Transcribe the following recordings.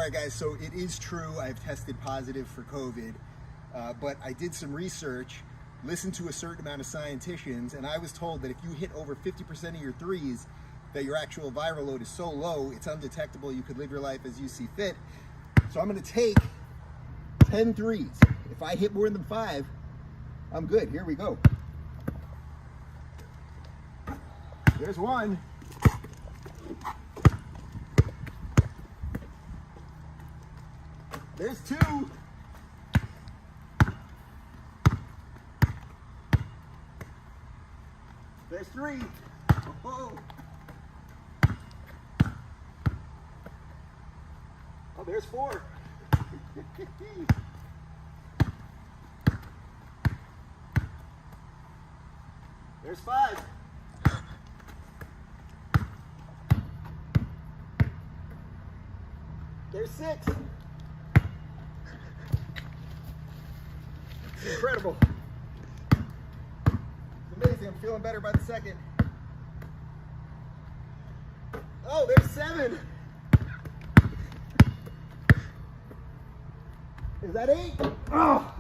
All right, guys, so it is true I've tested positive for COVID, but I did some research, listened to a certain amount of scientists, and I was told that if you hit over 50% of your threes, that your actual viral load is so low, it's undetectable, you could live your life as you see fit. So I'm gonna take 10 threes. If I hit more than 5, I'm good. Here we go. There's one. There's 2. There's 3. Oh, oh, there's 4. There's 5. There's 6. It's incredible. It's amazing. I'm feeling better by the second. Oh, there's 7. Is that 8? Oh.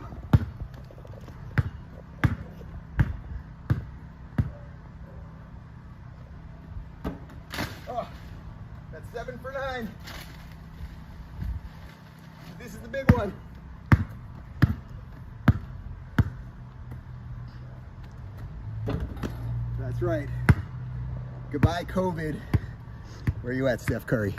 Oh, that's 7 for 9. This is the big one. That's right. Goodbye, COVID. Where you at, Steph Curry?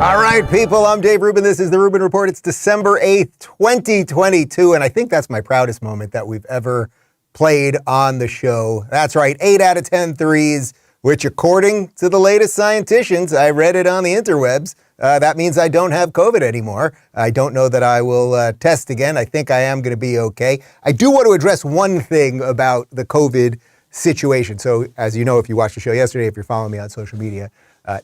All right, people, I'm Dave Rubin. This is the Rubin Report. It's December 8th, 2022, and I think that's my proudest moment that we've ever played on the show. That's right, 8 out of 10 threes, which according to the latest scientists, I read it on the interwebs, that means I don't have COVID anymore. I don't know that I will test again. I think I am going to be okay. I do want to address one thing about the COVID situation. So as you know, if you watched the show yesterday, if you're following me on social media,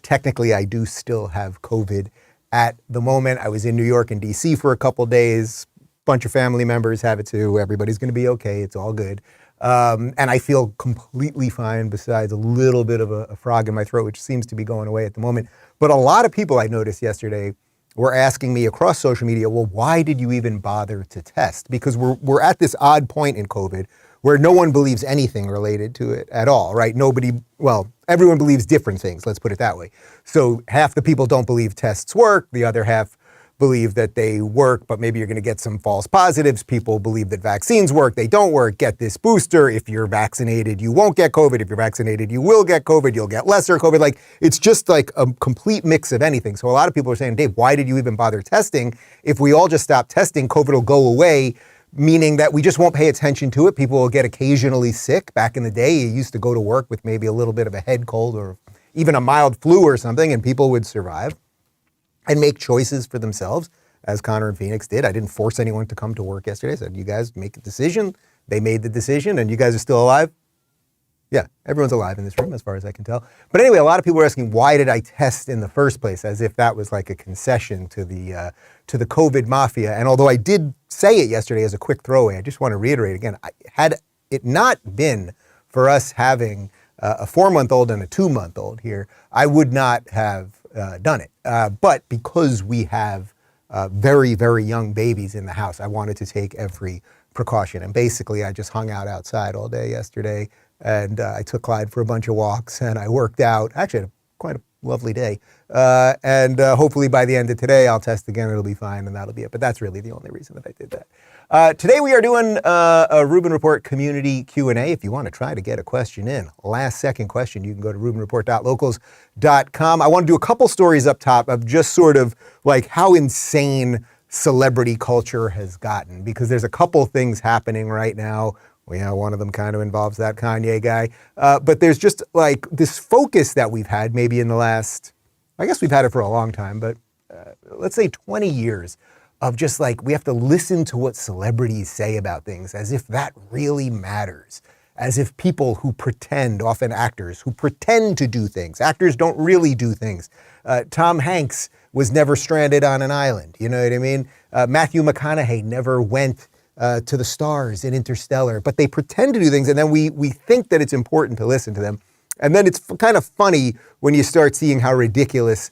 technically I do still have COVID at the moment. I was in New York and DC for a couple days. Bunch of family members have it too. Everybody's going to be okay. It's all good. And I feel completely fine besides a little bit of a frog in my throat, which seems to be going away at the moment. But a lot of people I noticed yesterday were asking me across social media, well, why did you even bother to test? Because we're at this odd point in COVID where no one believes anything related to it at all, right? Everyone believes different things, let's put it that way. So half the people don't believe tests work, the other half believe that they work, but maybe you're going to get some false positives. People believe that vaccines work, they don't work. Get this booster. If you're vaccinated, you won't get COVID. If you're vaccinated, you will get COVID. You'll get lesser COVID. Like, it's just like a complete mix of anything. So a lot of people are saying, Dave, why did you even bother testing? If we all just stop testing, COVID will go away, meaning that we just won't pay attention to it. People will get occasionally sick. Back in the day, you used to go to work with maybe a little bit of a head cold or even a mild flu or something, and people would survive and make choices for themselves, as Connor and Phoenix did. I didn't force anyone to come to work yesterday. I said, you guys make a decision. They made the decision, and you guys are still alive? Yeah, everyone's alive in this room, as far as I can tell. But anyway, a lot of people were asking, why did I test in the first place? As if that was like a concession to the COVID mafia. And although I did say it yesterday as a quick throwaway, I just want to reiterate again, had it not been for us having a 4-month-old and a 2-month-old here, I would not have done it. But because we have very, very young babies in the house, I wanted to take every precaution. And basically, I just hung out outside all day yesterday, and I took Clyde for a bunch of walks, and I worked out. Actually, I had quite a lovely day. And hopefully by the end of today, I'll test again. It'll be fine, and that'll be it. But that's really the only reason that I did that. Today we are doing a Rubin Report community Q&A. If you want to try to get a question in, last second question, you can go to rubinreport.locals.com. I want to do a couple stories up top of just sort of like how insane celebrity culture has gotten, because there's a couple things happening right now. Well, yeah, one of them kind of involves that Kanye guy. But there's just like this focus that we've had maybe in the last, I guess we've had it for a long time, but let's say 20 years of just like, we have to listen to what celebrities say about things as if that really matters. As if people who pretend, often actors, who pretend to do things. Actors don't really do things. Tom Hanks was never stranded on an island. You know what I mean? Matthew McConaughey never went to the stars in Interstellar, but they pretend to do things, and then we think that it's important to listen to them. And then it's kind of funny when you start seeing how ridiculous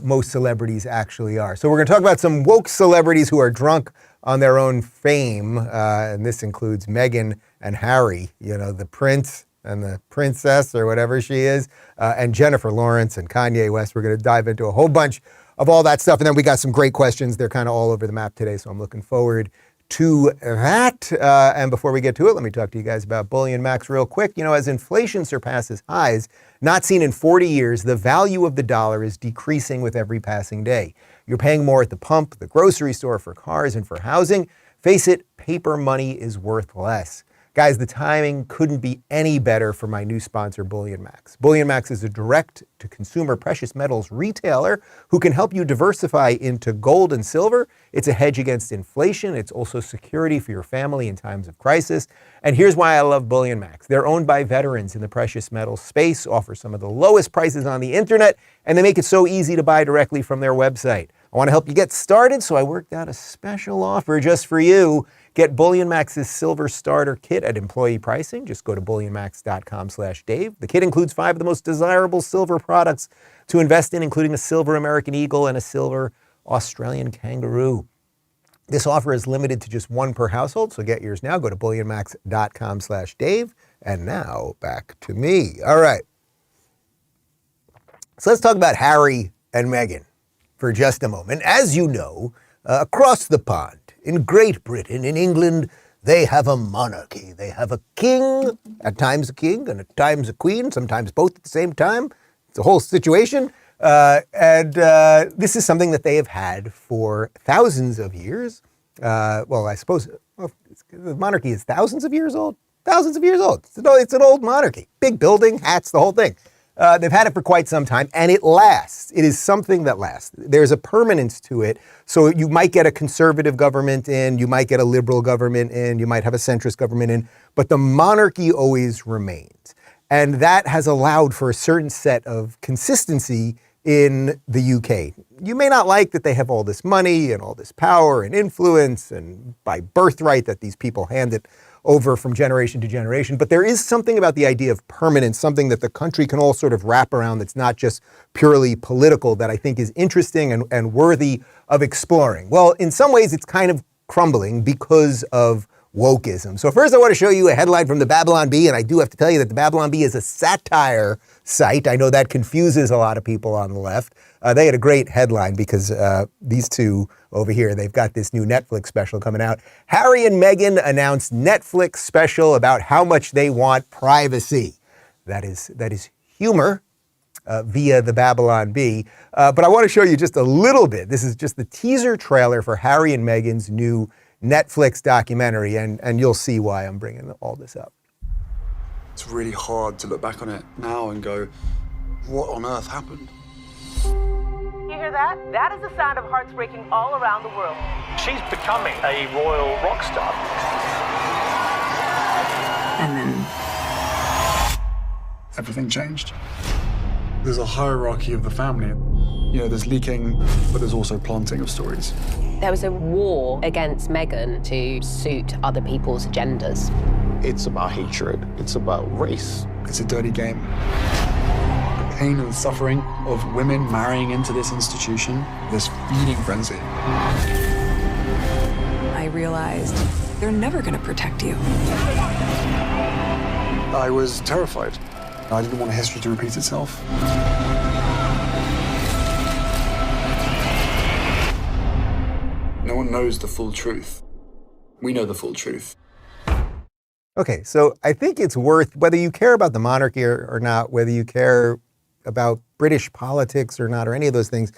most celebrities actually are. So we're going to talk about some woke celebrities who are drunk on their own fame, and this includes Meghan and Harry, the prince and the princess or whatever she is, and Jennifer Lawrence and Kanye West. We're going to dive into a whole bunch of all that stuff. And then we got some great questions. They're kind of all over the map today, so I'm looking forward to that. And before we get to it, let me talk to you guys about BullionMax real quick. As inflation surpasses highs not seen in 40 years, the value of the dollar is decreasing with every passing day. You're paying more at the pump, the grocery store, for cars, and for housing. Face it, paper money is worth less. Guys, the timing couldn't be any better for my new sponsor, BullionMax. BullionMax is a direct-to-consumer precious metals retailer who can help you diversify into gold and silver. It's a hedge against inflation. It's also security for your family in times of crisis. And here's why I love BullionMax. They're owned by veterans in the precious metals space, offer some of the lowest prices on the internet, and they make it so easy to buy directly from their website. I want to help you get started, so I worked out a special offer just for you. Get BullionMax's Silver Starter Kit at employee pricing. Just go to BullionMax.com/Dave. The kit includes 5 of the most desirable silver products to invest in, including a silver American Eagle and a silver Australian Kangaroo. This offer is limited to just 1 per household, so get yours now. Go to BullionMax.com/Dave. And now, back to me. All right. So let's talk about Harry and Meghan for just a moment. As you know, across the pond, in Great Britain, in England, they have a monarchy. They have a king, at times a king, and at times a queen, sometimes both at the same time. It's a whole situation. And this is something that they have had for thousands of years. I suppose the monarchy is thousands of years old. Thousands of years old. It's an old monarchy. Big building, hats, the whole thing. They've had it for quite some time, and it lasts. It is something that lasts. There's a permanence to it. So you might get a conservative government in, you might get a liberal government in, you might have a centrist government in, but the monarchy always remains. And that has allowed for a certain set of consistency in the UK. You may not like that they have all this money and all this power and influence and by birthright that these people hand it over from generation to generation. But there is something about the idea of permanence, something that the country can all sort of wrap around that's not just purely political, that I think is interesting and worthy of exploring. Well, in some ways, it's kind of crumbling because of woke-ism. So first I want to show you a headline from the Babylon Bee, and I do have to tell you that the Babylon Bee is a satire site. I know that confuses a lot of people on the left. They had a great headline because these two over here, they've got this new Netflix special coming out. Harry and Meghan announced Netflix special about how much they want privacy. That is humor via the Babylon Bee. But I want to show you just a little bit. This is just the teaser trailer for Harry and Meghan's new Netflix documentary, and you'll see why I'm bringing all this up. It's really hard to look back on it now and go, what on earth happened? You hear that? That is the sound of hearts breaking all around the world. She's becoming a royal rock star. And then Everything changed. There's a hierarchy of the family. There's leaking, but there's also planting of stories. there was a war against Meghan to suit other people's agendas. It's about hatred. It's about race. It's a dirty game. The pain and suffering of women marrying into this institution, this feeding frenzy. I realized they're never going to protect you. I was terrified. I didn't want history to repeat itself. No one knows the full truth. We know the full truth. Okay, so I think it's worth, whether you care about the monarchy or not, whether you care about British politics or not, or any of those things,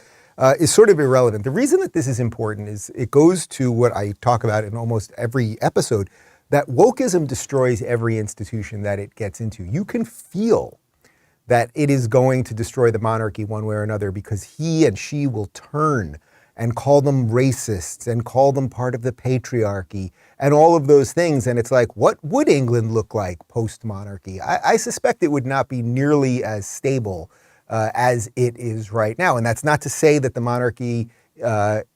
is sort of irrelevant. The reason that this is important is it goes to what I talk about in almost every episode, that wokeism destroys every institution that it gets into. You can feel that it is going to destroy the monarchy one way or another because he and she will turn and call them racists and call them part of the patriarchy and all of those things. And it's like, what would England look like post-monarchy? I suspect it would not be nearly as stable as it is right now. And that's not to say that the monarchy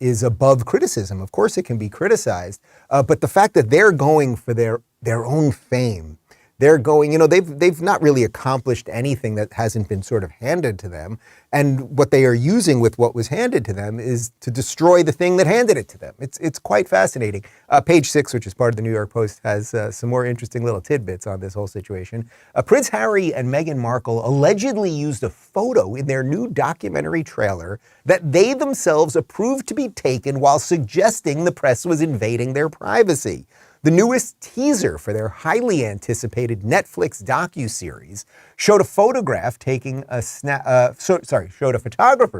is above criticism. Of course, it can be criticized, but the fact that they're going for their own fame, they're going, they've not really accomplished anything that hasn't been sort of handed to them. And what they are using with what was handed to them is to destroy the thing that handed it to them. It's quite fascinating. Page 6, which is part of the New York Post, has some more interesting little tidbits on this whole situation. Prince Harry and Meghan Markle allegedly used a photo in their new documentary trailer that they themselves approved to be taken while suggesting the press was invading their privacy. The newest teaser for their highly anticipated Netflix docuseries showed a photographer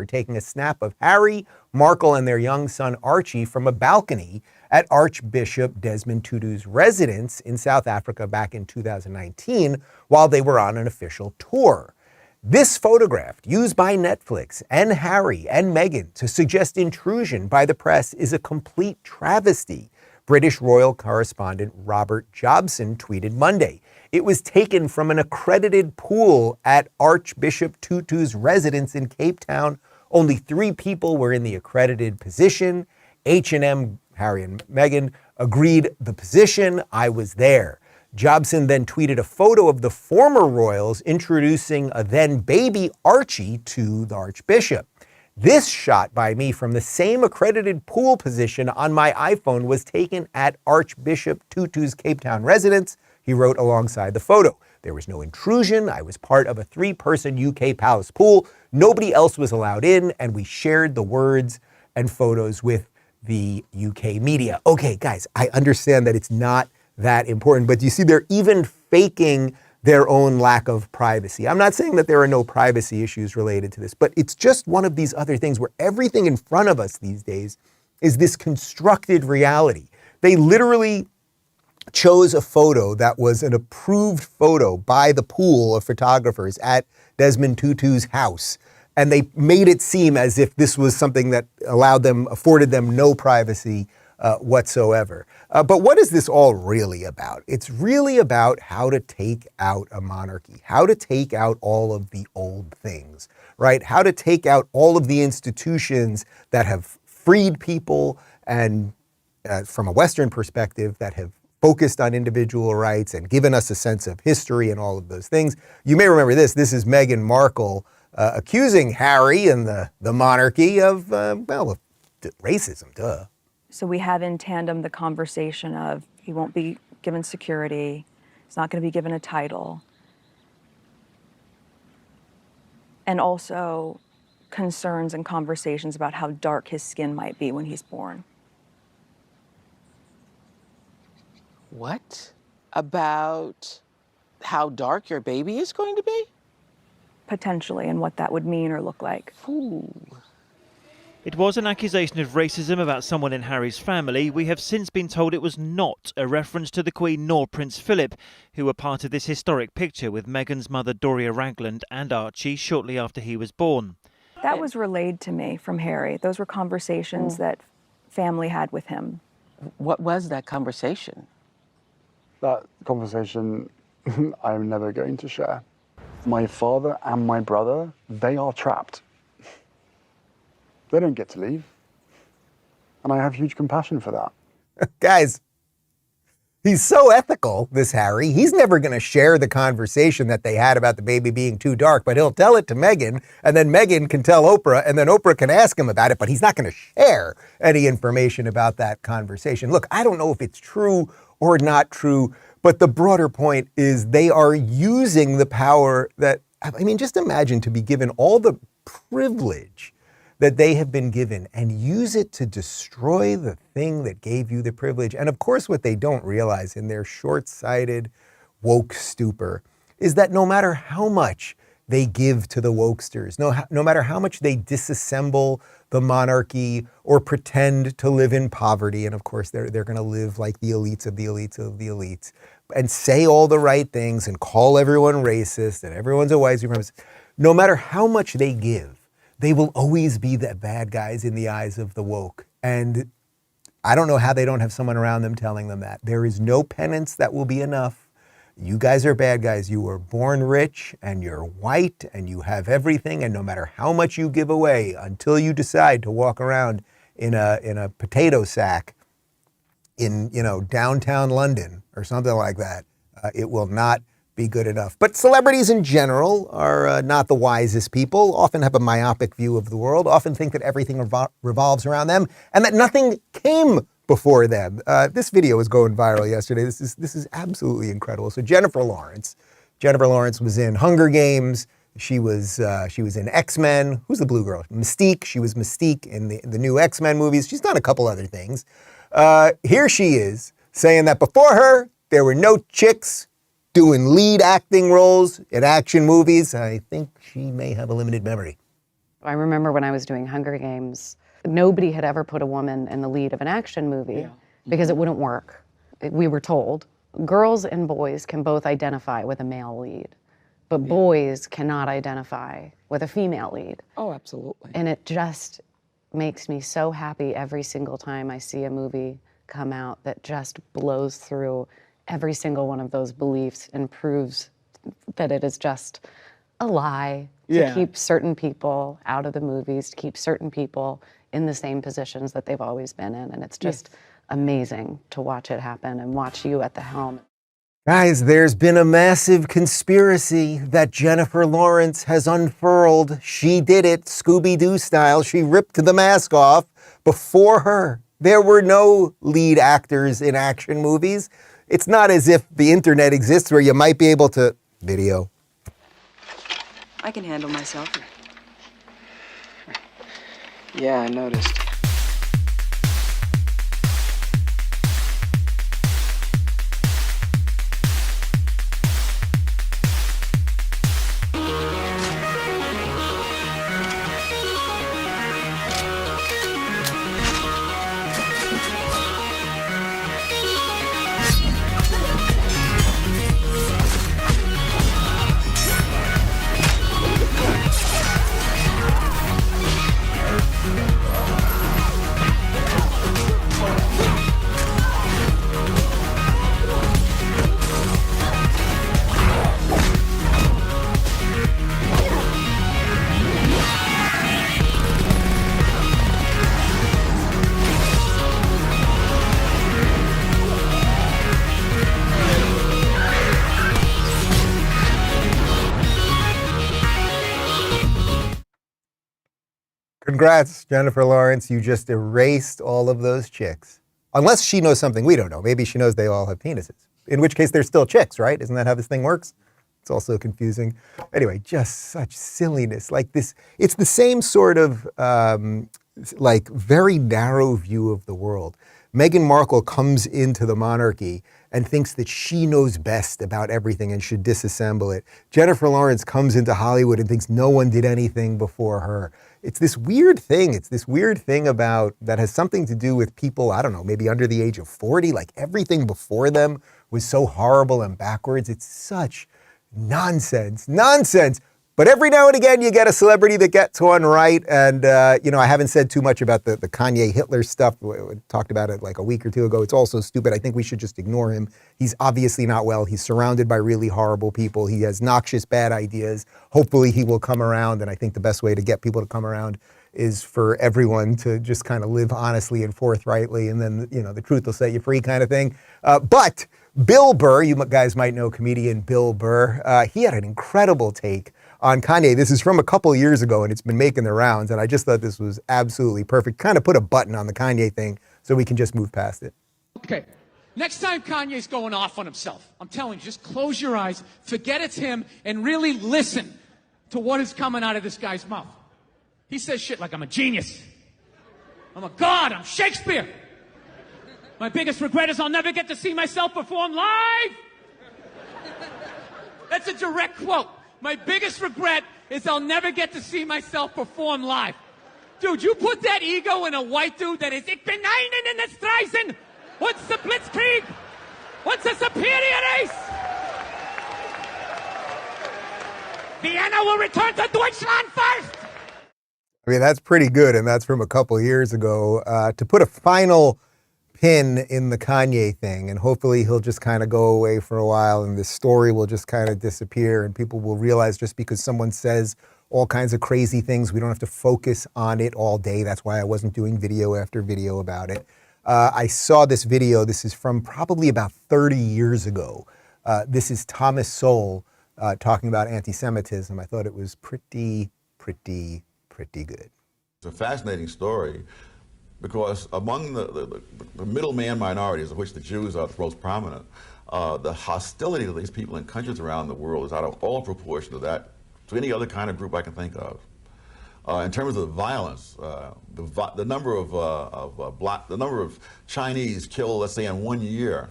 taking a snap of Harry, Markle, and their young son Archie from a balcony at Archbishop Desmond Tutu's residence in South Africa back in 2019 while they were on an official tour. This photograph, used by Netflix and Harry and Meghan to suggest intrusion by the press, is a complete travesty. British royal correspondent Robert Jobson tweeted Monday. It was taken from an accredited pool at Archbishop Tutu's residence in Cape Town. Only 3 people were in the accredited position. H&M, Harry and Meghan, agreed the position. I was there. Jobson then tweeted a photo of the former royals introducing a then baby Archie to the Archbishop. This shot by me from the same accredited pool position on my iPhone was taken at Archbishop Tutu's Cape Town residence, he wrote alongside the photo. There was no intrusion. I was part of a 3-person UK palace pool. Nobody else was allowed in, and we shared the words and photos with the UK media. Okay, guys, I understand that it's not that important, but you see, they're even faking their own lack of privacy. I'm not saying that there are no privacy issues related to this, but it's just one of these other things where everything in front of us these days is this constructed reality. They literally chose a photo that was an approved photo by the pool of photographers at Desmond Tutu's house, and they made it seem as if this was something that afforded them no privacy whatsoever. But what is this all really about? It's really about how to take out a monarchy, how to take out all of the old things, right? How to take out all of the institutions that have freed people and from a Western perspective that have focused on individual rights and given us a sense of history and all of those things. You may remember this. This is Meghan Markle accusing Harry and the monarchy of racism, duh. So we have in tandem the conversation of he won't be given security, he's not going to be given a title, and also concerns and conversations about how dark his skin might be when he's born. What? About how dark your baby is going to be? Potentially, and what that would mean or look like. Ooh. It was an accusation of racism about someone in Harry's family. We have since been told it was not a reference to the Queen nor Prince Philip, who were part of this historic picture with Meghan's mother Doria Ragland and Archie shortly after he was born. That was relayed to me from Harry. Those were conversations that family had with him. What was that conversation? That conversation I'm never going to share. My father and my brother, they are trapped. They don't get to leave. And I have huge compassion for that. Guys, he's so ethical, this Harry. He's never going to share the conversation that they had about the baby being too dark, but he'll tell it to Meghan, and then Meghan can tell Oprah, and then Oprah can ask him about it, but he's not going to share any information about that conversation. Look, I don't know if it's true or not true, but the broader point is they are using the power that, I mean, just imagine to be given all the privilege that they have been given and use it to destroy the thing that gave you the privilege. And of course, what they don't realize in their short-sighted woke stupor is that no matter how much they give to the wokesters, no matter how much they disassemble the monarchy or pretend to live in poverty, and of course they're going to live like the elites of the elites of the elites, and say all the right things and call everyone racist and everyone's a white supremacist, no matter how much they give, they will always be the bad guys in the eyes of the woke. And I don't know how they don't have someone around them telling them that. There is no penance that will be enough. You guys are bad guys. You were born rich and you're white and you have everything. And no matter how much you give away until you decide to walk around in a potato sack in, downtown London or something like that, it will not be good enough. But celebrities in general are not the wisest people, often have a myopic view of the world, often think that everything revolves around them and that nothing came before them. This video was going viral yesterday. This is absolutely incredible. So Jennifer Lawrence was in Hunger Games. She was in X-Men. Who's the blue girl? Mystique. She was Mystique in the new X-Men movies. She's done a couple other things. Here she is saying that before her, there were no chicks doing lead acting roles in action movies. I think she may have a limited memory. I remember when I was doing Hunger Games, nobody had ever put a woman in the lead of an action movie because it wouldn't work. We were told girls and boys can both identify with a male lead, but boys cannot identify with a female lead. Oh, absolutely. And it just makes me so happy every single time I see a movie come out that just blows through every single one of those beliefs and proves that it is just a lie to keep certain people out of the movies, to keep certain people in the same positions that they've always been in. And it's just amazing to watch it happen and watch you at the helm. Guys, there's been a massive conspiracy that Jennifer Lawrence has unfurled. She did it, Scooby-Doo style. She ripped the mask off. Before her, there were no lead actors in action movies. It's not as if the internet exists where you might be able to video. I can handle myself. Yeah, I noticed. Congrats, Jennifer Lawrence. You just erased all of those chicks. Unless she knows something we don't know. Maybe she knows they all have penises. In which case they're still chicks, right? Isn't that how this thing works? It's also confusing. Anyway, just such silliness. Like this, it's the same sort of like very narrow view of the world. Meghan Markle comes into the monarchy and thinks that she knows best about everything and should disassemble it. Jennifer Lawrence comes into Hollywood and thinks no one did anything before her. It's this weird thing. It's this weird thing about that has something to do with people, I don't know, maybe under the age of 40, like everything before them was so horrible and backwards. It's such nonsense. But every now and again, you get a celebrity that gets one right. And, I haven't said too much about the Kanye Hitler stuff. We talked about it like a week or two ago. It's also stupid. I think we should just ignore him. He's obviously not well. He's surrounded by really horrible people. He has noxious, bad ideas. Hopefully he will come around. And I think the best way to get people to come around is for everyone to just kind of live honestly and forthrightly. And then, the truth will set you free kind of thing. But Bill Burr, you guys might know comedian Bill Burr. He had an incredible take on Kanye. This is from a couple years ago and it's been making the rounds, and I just thought this was absolutely perfect. Kind of put a button on the Kanye thing so we can just move past it. Okay, next time Kanye's going off on himself, I'm telling you, just close your eyes, forget it's him, and really listen to what is coming out of this guy's mouth. He says shit like, I'm a genius, I'm a god, I'm Shakespeare. My biggest regret is I'll never get to see myself perform live. That's a direct quote. My biggest regret is I'll never get to see myself perform live. Dude, you put that ego in a white dude that is, ich bin einen in der Streisen. What's the Blitzkrieg? What's a superior race? Vienna will return to Deutschland first. I mean, that's pretty good, and that's from a couple years ago. To put a final pin in the Kanye thing, and hopefully he'll just kind of go away for a while and this story will just kind of disappear and people will realize just because someone says all kinds of crazy things. We don't have to focus on it all day. That's why I wasn't doing video after video about it. I saw this video. This is from probably about 30 years ago. This is Thomas Sowell talking about anti-Semitism. I thought it was pretty good. It's a fascinating story because among the middleman minorities, of which the Jews are the most prominent, the hostility to these people in countries around the world is out of all proportion to that, to any other kind of group I can think of. In terms of violence, the number of Chinese killed, let's say, in 1 year,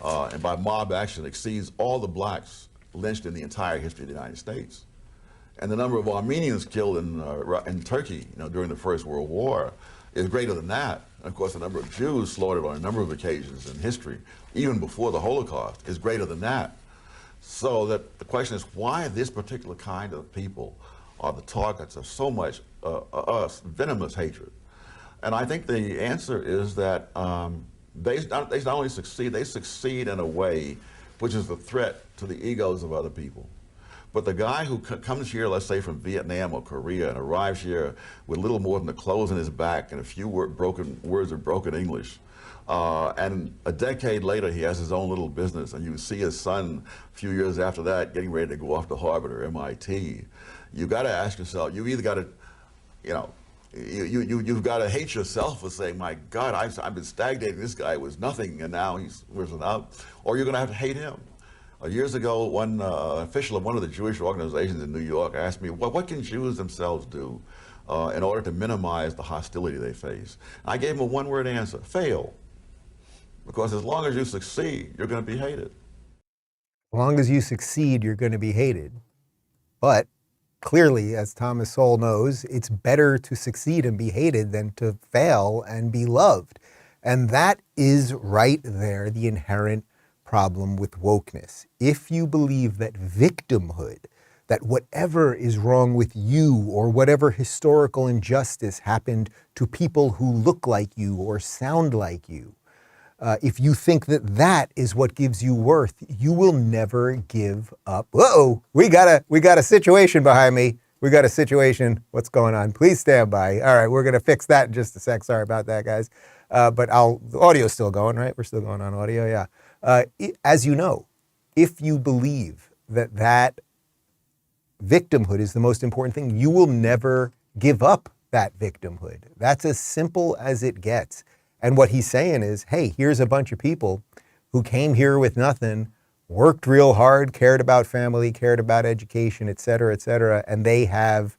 and by mob action, exceeds all the blacks lynched in the entire history of the United States. And the number of Armenians killed in Turkey, during the First World War, is greater than that. And of course, the number of Jews slaughtered on a number of occasions in history, even before the Holocaust, is greater than that. So that the question is, why this particular kind of people are the targets of so much venomous hatred? And I think the answer is that they not only succeed, they succeed in a way which is a threat to the egos of other people. But the guy who comes here, let's say from Vietnam or Korea, and arrives here with little more than the clothes on his back and a few words of broken English, and a decade later he has his own little business, and you see his son a few years after that getting ready to go off to Harvard or MIT, you got to ask yourself, you either got to, you've got to hate yourself for saying, my God, I've been stagnating, this guy was nothing, and now he's risen up, or you're going to have to hate him. Years ago, one official of one of the Jewish organizations in New York asked me, well, what can Jews themselves do in order to minimize the hostility they face? And I gave him a one-word answer: fail. Because as long as you succeed, you're going to be hated. As long as you succeed, you're going to be hated. But clearly, as Thomas Sowell knows, it's better to succeed and be hated than to fail and be loved. And that is right there the inherent problem with wokeness. If you believe that victimhood, that whatever is wrong with you or whatever historical injustice happened to people who look like you or sound like you, if you think that that is what gives you worth, you will never give up. Uh-oh, we got a situation behind me. We got a situation. What's going on? Please stand by. All right, we're going to fix that in just a sec. Sorry about that, guys. But the audio's still going, right? We're still going on audio, yeah. As you know, if you believe that victimhood is the most important thing, you will never give up that victimhood. That's as simple as it gets. And what he's saying is, hey, here's a bunch of people who came here with nothing, worked real hard, cared about family, cared about education, et cetera, and they have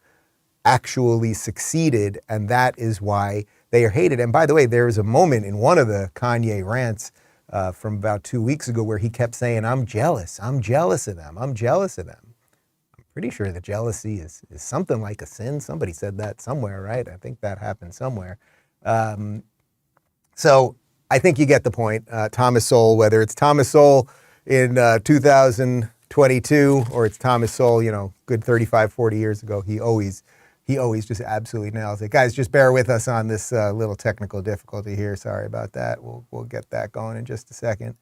actually succeeded, and that is why they are hated. And by the way, there was a moment in one of the Kanye rants from about 2 weeks ago where he kept saying, I'm jealous of them, I'm jealous of them. I'm pretty sure that jealousy is something like a sin. Somebody said that somewhere, right? I think that happened somewhere. So I think you get the point. Thomas Sowell, whether it's Thomas Sowell in 2022 or it's Thomas Sowell, good 35, 40 years ago, he always just absolutely nails it. Guys, just bear with us on this little technical difficulty here. Sorry about that. We'll get that going in just a second.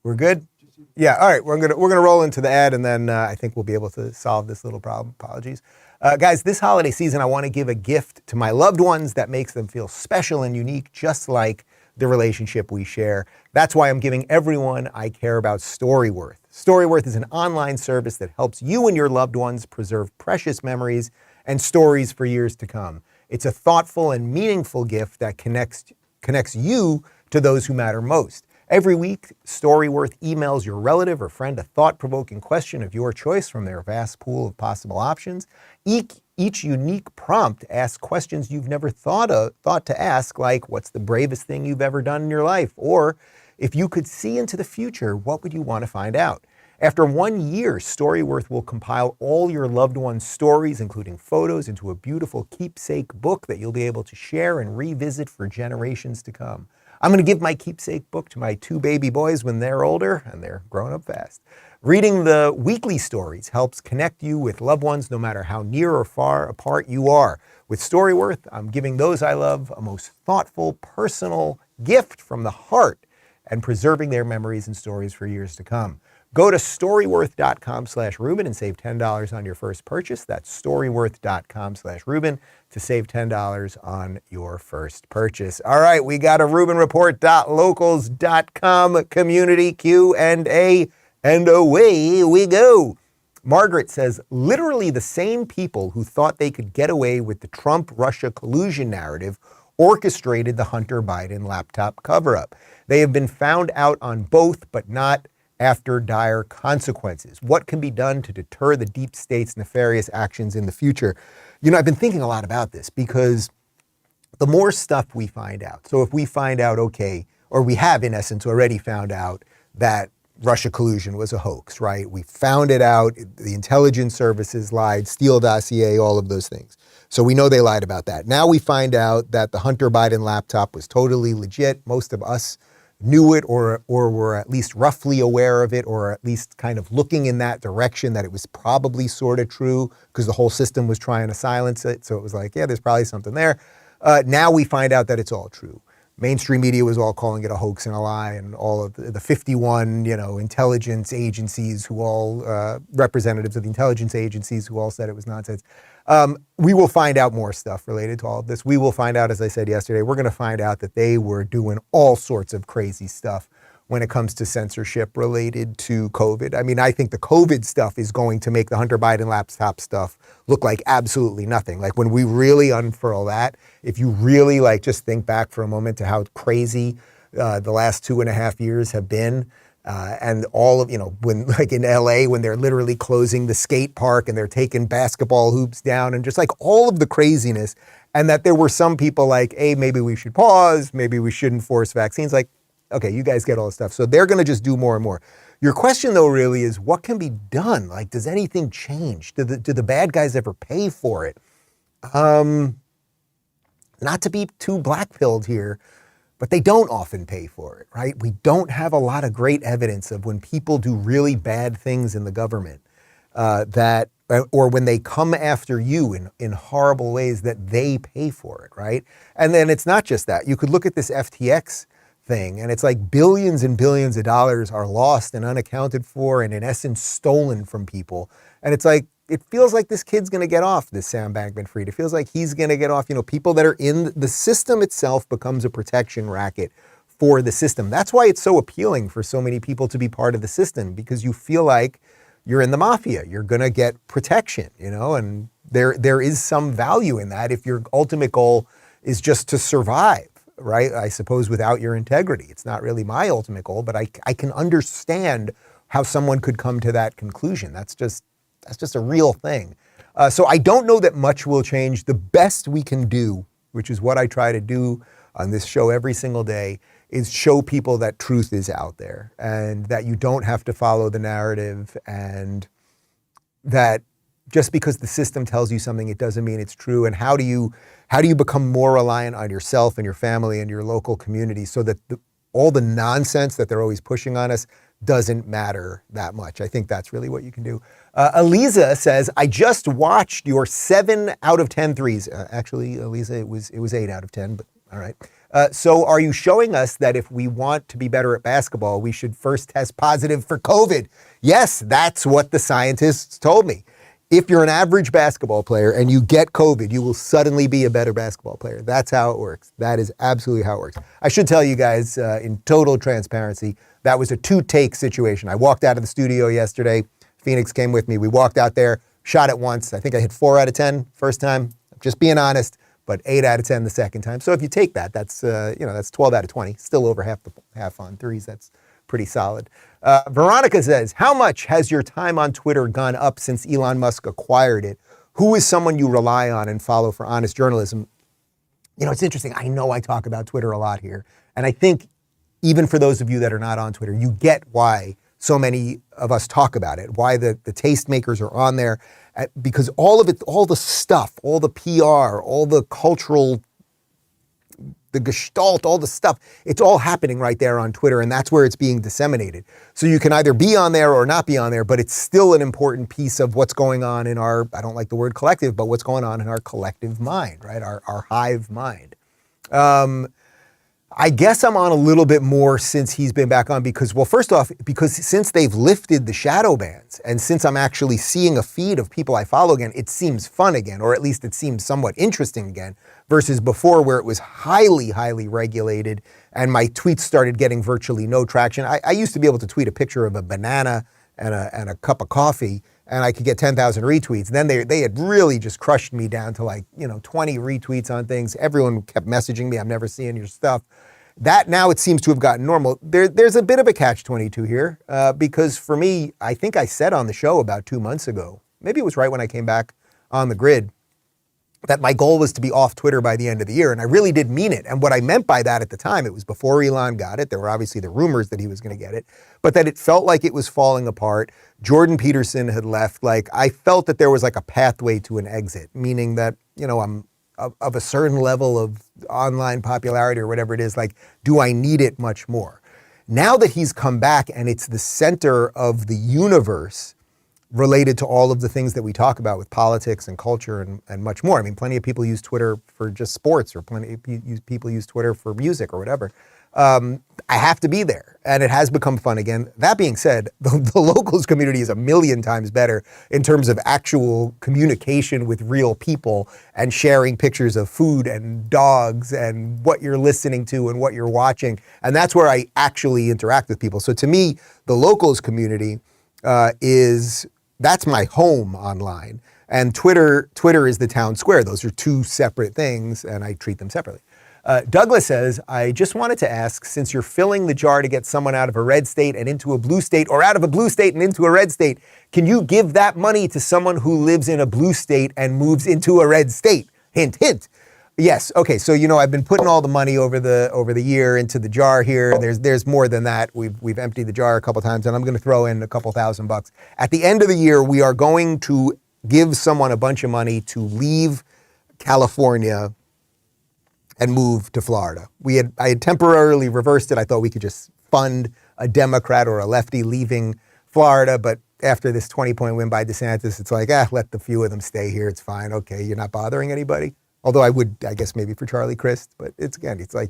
We're good? Yeah, all right. We're gonna roll into the ad, and then I think we'll be able to solve this little problem. Apologies. Guys, this holiday season, I want to give a gift to my loved ones that makes them feel special and unique, just like the relationship we share. That's why I'm giving everyone I care about Storyworth. Storyworth is an online service that helps you and your loved ones preserve precious memories and stories for years to come. It's a thoughtful and meaningful gift that connects you to those who matter most. Every week, Storyworth emails your relative or friend a thought-provoking question of your choice from their vast pool of possible options. Each unique prompt asks questions you've never thought to ask, like, what's the bravest thing you've ever done in your life? Or, if you could see into the future, what would you want to find out? After 1 year, Storyworth will compile all your loved ones' stories, including photos, into a beautiful keepsake book that you'll be able to share and revisit for generations to come. I'm going to give my keepsake book to my 2 baby boys when they're older, and they're growing up fast. Reading the weekly stories helps connect you with loved ones no matter how near or far apart you are. With Storyworth, I'm giving those I love a most thoughtful, personal gift from the heart and preserving their memories and stories for years to come. Go to storyworth.com/Rubin and save $10 on your first purchase. That's storyworth.com/Rubin to save $10 on your first purchase. All right, we got a RubinReport.locals.com community Q&A, and away we go. Margaret says, literally the same people who thought they could get away with the Trump-Russia collusion narrative orchestrated the Hunter Biden laptop cover-up. They have been found out on both, but not after dire consequences. What can be done to deter the deep state's nefarious actions in the future? You know, I've been thinking a lot about this because the more stuff we find out, so if we find out, okay, or we have in essence already found out that Russia collusion was a hoax, right? We found it out, the intelligence services lied, Steele dossier, all of those things. So we know they lied about that. Now we find out that the Hunter Biden laptop was totally legit. Most of us knew it or were at least roughly aware of it, or at least kind of looking in that direction that it was probably sort of true because the whole system was trying to silence it. So it was like, yeah, there's probably something there. Now we find out that it's all true. Mainstream media was all calling it a hoax and a lie, and all of the 51, intelligence agencies who all, representatives of the intelligence agencies who all said it was nonsense. We will find out more stuff related to all of this. We will find out, as I said yesterday, we're going to find out that they were doing all sorts of crazy stuff when it comes to censorship related to COVID. I mean, I think the COVID stuff is going to make the Hunter Biden laptop stuff look like absolutely nothing. Like when we really unfurl that, if you really just think back for a moment to how crazy the last 2.5 years have been, and all of, when like in LA, when they're literally closing the skate park and they're taking basketball hoops down and just like all of the craziness, and that there were some people like, hey, maybe we should pause, maybe we shouldn't force vaccines. Like, okay, you guys get all this stuff. So they're going to just do more and more. Your question, though, really is what can be done? Like, does anything change? Do the bad guys ever pay for it? Not to be too black-pilled here, but they don't often pay for it, right? We don't have a lot of great evidence of when people do really bad things in the government or when they come after you in horrible ways that they pay for it, right? And then it's not just that. You could look at this FTX thing, and it's like billions and billions of dollars are lost and unaccounted for and in essence stolen from people. And it's like, it feels like this kid's going to get off, this Sam Bankman-Fried. It feels like he's going to get off. People that are in the system itself becomes a protection racket for the system. That's why it's so appealing for so many people to be part of the system, because you feel like you're in the mafia. You're going to get protection, and there is some value in that if your ultimate goal is just to survive. Right? I suppose without your integrity. It's not really my ultimate goal, but I can understand how someone could come to that conclusion. That's just a real thing. So I don't know that much will change. The best we can do, which is what I try to do on this show every single day, is show people that truth is out there and that you don't have to follow the narrative, and that just because the system tells you something, it doesn't mean it's true. And how do you become more reliant on yourself and your family and your local community so that all the nonsense that they're always pushing on us doesn't matter that much? I think that's really what you can do. Eliza says, I just watched your 7 out of 10 threes. Actually, Eliza, it was 8 out of 10, but all right. So are you showing us that if we want to be better at basketball, we should first test positive for COVID? Yes, that's what the scientists told me. If you're an average basketball player and you get COVID, you will suddenly be a better basketball player. That's how it works. That is absolutely how it works. I should tell you guys in total transparency, that was a 2-take situation. I walked out of the studio yesterday. Phoenix came with me. We walked out there, shot it once. I think I hit 4 out of 10 first time. Just being honest, but 8 out of 10 the second time. So if you take that, that's 12 out of 20. Still over half on threes. That's pretty solid. Veronica says, how much has your time on Twitter gone up since Elon Musk acquired it? Who is someone you rely on and follow for honest journalism? It's interesting. I know I talk about Twitter a lot here. And I think even for those of you that are not on Twitter, you get why so many of us talk about it, why the tastemakers are on there, because all of it, all the stuff, all the PR, all the cultural, the gestalt, all the stuff, it's all happening right there on Twitter, and that's where it's being disseminated. So you can either be on there or not be on there, but it's still an important piece of what's going on in our, I don't like the word collective, but what's going on in our collective mind, right? Our hive mind. I guess I'm on a little bit more since he's been back on because, well, first off, because since they've lifted the shadow bans and since I'm actually seeing a feed of people I follow again, it seems fun again, or at least it seems somewhat interesting again, versus before where it was highly, highly regulated and my tweets started getting virtually no traction. I used to be able to tweet a picture of a banana and a cup of coffee and I could get 10,000 retweets. Then they had really just crushed me down to 20 retweets on things. Everyone kept messaging me, I'm never seeing your stuff. That now it seems to have gotten normal. There's a bit of a catch-22 here because for me, I think I said on the show about 2 months ago, maybe it was right when I came back on the grid, that my goal was to be off Twitter by the end of the year. And I really did mean it. And what I meant by that at the time, it was before Elon got it. There were obviously the rumors that he was going to get it, but that it felt like it was falling apart. Jordan Peterson had left. I felt that there was a pathway to an exit, meaning that, I'm of a certain level of online popularity or whatever it is, do I need it much more? Now that he's come back and it's the center of the universe related to all of the things that we talk about with politics and culture and much more. I mean, plenty of people use Twitter for just sports or plenty of people use Twitter for music or whatever. I have to be there, and it has become fun again. That being said, the locals community is a million times better in terms of actual communication with real people and sharing pictures of food and dogs and what you're listening to and what you're watching. And that's where I actually interact with people. So to me, the locals community that's my home online. And Twitter is the town square. Those are two separate things, and I treat them separately. Douglas says, I just wanted to ask, since you're filling the jar to get someone out of a red state and into a blue state, or out of a blue state and into a red state, can you give that money to someone who lives in a blue state and moves into a red state? Hint, hint. Yes. Okay. So, I've been putting all the money over the year into the jar here. There's more than that. We've emptied the jar a couple times, and I'm going to throw in a couple $1,000. At the end of the year, we are going to give someone a bunch of money to leave California and move to Florida. I had temporarily reversed it. I thought we could just fund a Democrat or a lefty leaving Florida, but after this 20-point win by DeSantis, it's let the few of them stay here. It's fine. Okay, you're not bothering anybody. Although I would, I guess maybe for Charlie Crist, but it's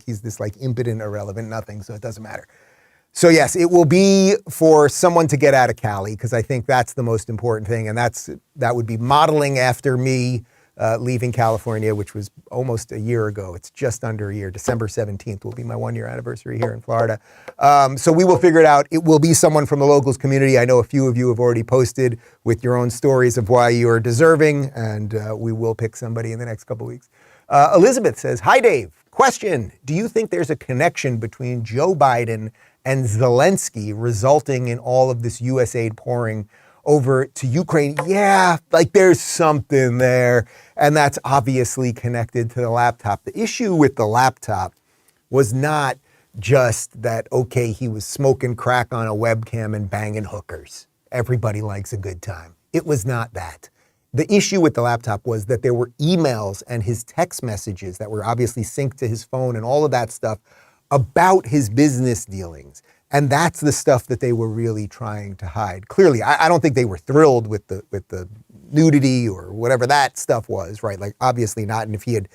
he's this impotent, irrelevant nothing, so it doesn't matter. So yes, it will be for someone to get out of Cali, because I think that's the most important thing, and that would be modeling after me leaving California, which was almost a year ago. It's just under a year. December 17th will be my 1-year anniversary here in Florida. So we will figure it out. It will be someone from the locals community. I know a few of you have already posted with your own stories of why you are deserving, and we will pick somebody in the next couple weeks. Elizabeth says, hi, Dave. Question, do you think there's a connection between Joe Biden and Zelensky resulting in all of this U.S. aid pouring over to Ukraine? Yeah, there's something there. And that's obviously connected to the laptop. The issue with the laptop was not just that, okay, he was smoking crack on a webcam and banging hookers. Everybody likes a good time. It was not that. The issue with the laptop was that there were emails and his text messages that were obviously synced to his phone and all of that stuff about his business dealings. And that's the stuff that they were really trying to hide. Clearly, I don't think they were thrilled with the nudity or whatever that stuff was, right? Obviously not. And if he had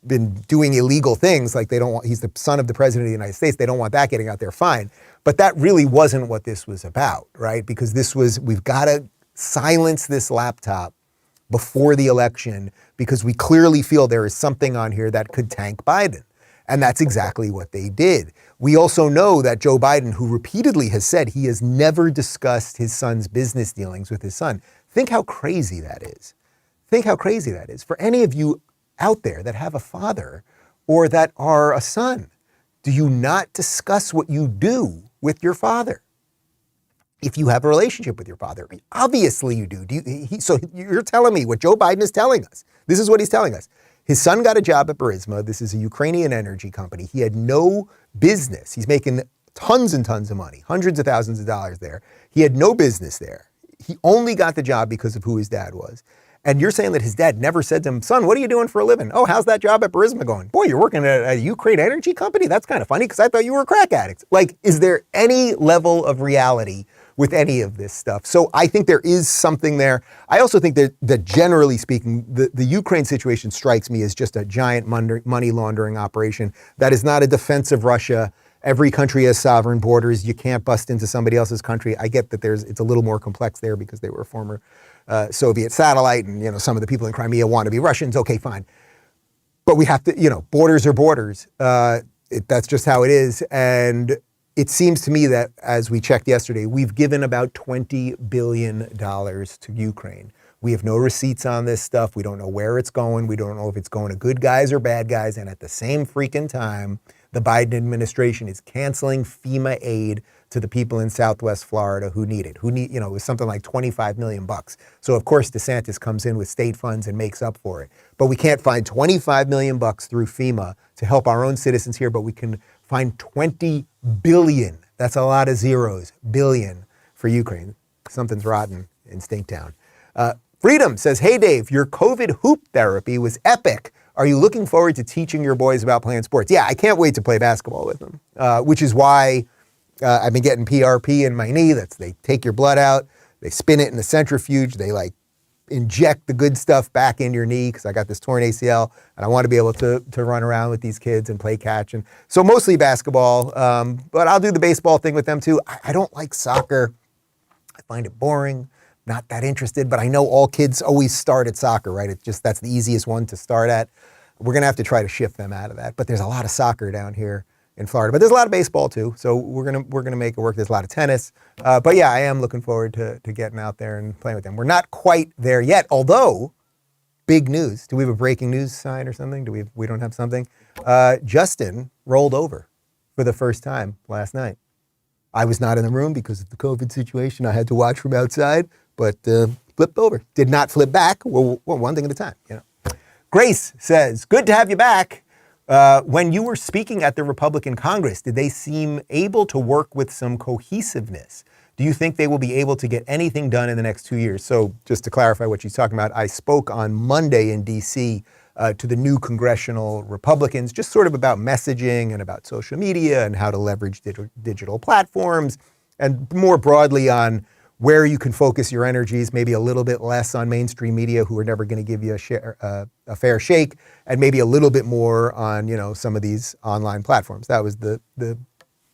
been doing illegal things, he's the son of the president of the United States, they don't want that getting out there, fine. But that really wasn't what this was about, right? Because we've got to silence this laptop before the election because we clearly feel there is something on here that could tank Biden. And that's exactly what they did. We also know that Joe Biden, who repeatedly has said he has never discussed his son's business dealings with his son. Think how crazy that is. Think how crazy that is. For any of you out there that have a father or that are a son, do you not discuss what you do with your father? If you have a relationship with your father, obviously you do. So you're telling me what Joe Biden is telling us. This is what he's telling us. His son got a job at Burisma. This is a Ukrainian energy company. He had no business. He's making tons and tons of money, hundreds of thousands of dollars there. He had no business there. He only got the job because of who his dad was. And you're saying that his dad never said to him, son, what are you doing for a living? Oh, how's that job at Burisma going? Boy, you're working at a Ukraine energy company? That's kind of funny because I thought you were a crack addict. Is there any level of reality with any of this stuff. So I think there is something there. I also think that generally speaking, the Ukraine situation strikes me as just a giant money laundering operation. That is not a defense of Russia. Every country has sovereign borders. You can't bust into somebody else's country. I get that it's a little more complex there because they were a former Soviet satellite, and some of the people in Crimea want to be Russians. Okay, fine. But we have to, borders are borders. That's just how it is. And it seems to me that, as we checked yesterday, we've given about $20 billion to Ukraine. We have no receipts on this stuff. We don't know where it's going. We don't know if it's going to good guys or bad guys. And at the same freaking time, the Biden administration is canceling FEMA aid to the people in Southwest Florida who need it. It was something like $25 million. So of course DeSantis comes in with state funds and makes up for it. But we can't find $25 million through FEMA to help our own citizens here, but we can find $20 billion. That's a lot of zeros. Billion for Ukraine. Something's rotten in Stinktown. Freedom says, hey Dave, your COVID hoop therapy was epic. Are you looking forward to teaching your boys about playing sports? Yeah, I can't wait to play basketball with them, which is why I've been getting PRP in my knee. They take your blood out, they spin it in the centrifuge, they inject the good stuff back in your knee because I got this torn ACL and I want to be able to run around with these kids and play catch. And so mostly basketball, but I'll do the baseball thing with them too. I don't like soccer. I find it boring. Not that interested, but I know all kids always start at soccer, right? That's the easiest one to start at. We're gonna have to try to shift them out of that. But there's a lot of soccer down here in Florida, but there's a lot of baseball too. So we're gonna make it work. There's a lot of tennis, but yeah, I am looking forward to getting out there and playing with them. We're not quite there yet, although big news. Do we have a breaking news sign or something? We don't have something? Justin rolled over for the first time last night. I was not in the room because of the COVID situation. I had to watch from outside. But flipped over. Did not flip back. Well, one thing at a time. Grace says, good to have you back. When you were speaking at the Republican Congress, did they seem able to work with some cohesiveness? Do you think they will be able to get anything done in the next 2 years? So just to clarify what she's talking about, I spoke on Monday in D.C. To the new congressional Republicans, just sort of about messaging and about social media and how to leverage digital platforms, and more broadly on where you can focus your energies, maybe a little bit less on mainstream media who are never going to give you a fair shake, and maybe a little bit more on some of these online platforms. That was the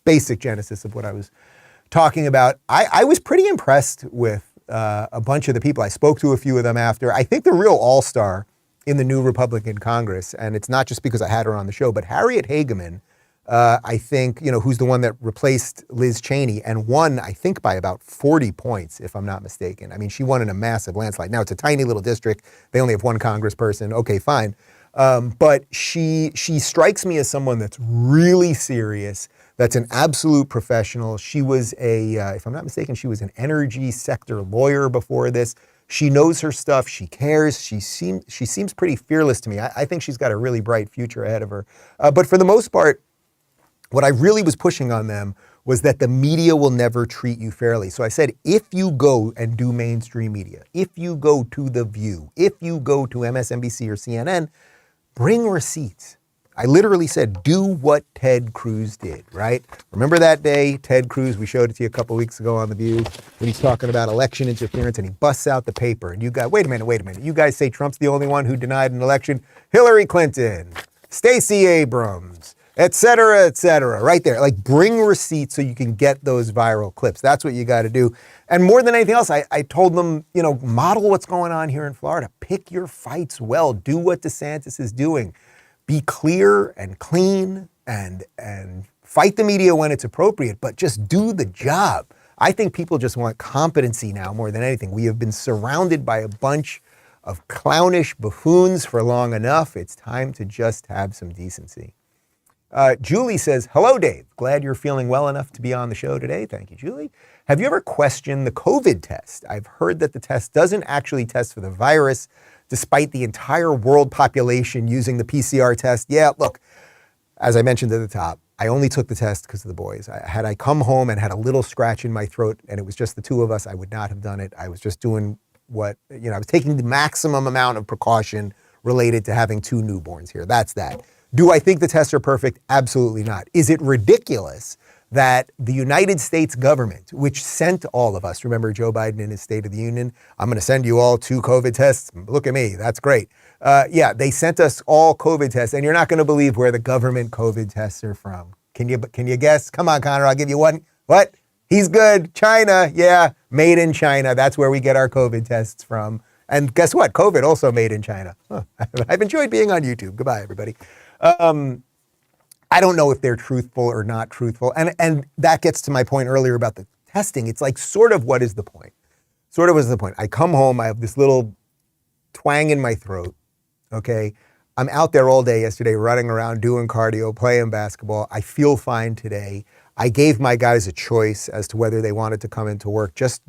basic genesis of what I was talking about. I was pretty impressed with a bunch of the people. I spoke to a few of them after. I think the real all-star in the new Republican Congress, and it's not just because I had her on the show, but Harriet Hageman, I think, who's the one that replaced Liz Cheney and won, I think, by about 40 points, if I'm not mistaken. I mean, she won in a massive landslide. Now, it's a tiny little district. They only have one congressperson. Okay, fine. But she strikes me as someone that's really serious, that's an absolute professional. She was if I'm not mistaken, she was an energy sector lawyer before this. She knows her stuff. She cares. She seems pretty fearless to me. I think she's got a really bright future ahead of her. But for the most part, what I really was pushing on them was that the media will never treat you fairly. So I said, if you go and do mainstream media, if you go to The View, if you go to MSNBC or CNN, bring receipts. I literally said, do what Ted Cruz did, right? Remember that day, Ted Cruz, we showed it to you a couple weeks ago on The View, when he's talking about election interference and he busts out the paper. And you guys, wait a minute. You guys say Trump's the only one who denied an election. Hillary Clinton, Stacey Abrams, et cetera, right there. Bring receipts so you can get those viral clips. That's what you got to do. And more than anything else, I told them, model what's going on here in Florida. Pick your fights well. Do what DeSantis is doing. Be clear and clean and fight the media when it's appropriate, but just do the job. I think people just want competency now more than anything. We have been surrounded by a bunch of clownish buffoons for long enough. It's time to just have some decency. Julie says, hello, Dave. Glad you're feeling well enough to be on the show today. Thank you, Julie. Have you ever questioned the COVID test? I've heard that the test doesn't actually test for the virus, despite the entire world population using the PCR test. Yeah, look, as I mentioned at the top, I only took the test because of the boys. Had I come home and had a little scratch in my throat and it was just the two of us, I would not have done it. I was just doing I was taking the maximum amount of precaution related to having two newborns here. That's that. Do I think the tests are perfect? Absolutely not. Is it ridiculous that the United States government, which sent all of us, remember Joe Biden in his State of the Union, I'm going to send you all 2 COVID tests. Look at me. That's great. Yeah, they sent us all COVID tests, and you're not going to believe where the government COVID tests are from. Can you guess? Come on, Connor, I'll give you one. What? He's good. China. Yeah, made in China. That's where we get our COVID tests from. And guess what? COVID also made in China. Huh. I've enjoyed being on YouTube. Goodbye, everybody. I don't know if they're truthful or not truthful. And that gets to my point earlier about the testing. It's like, sort of, what is the point? Sort of, what is the point? I come home, I have this little twang in my throat, okay? I'm out there all day yesterday running around, doing cardio, playing basketball. I feel fine today. I gave my guys a choice as to whether they wanted to come into work just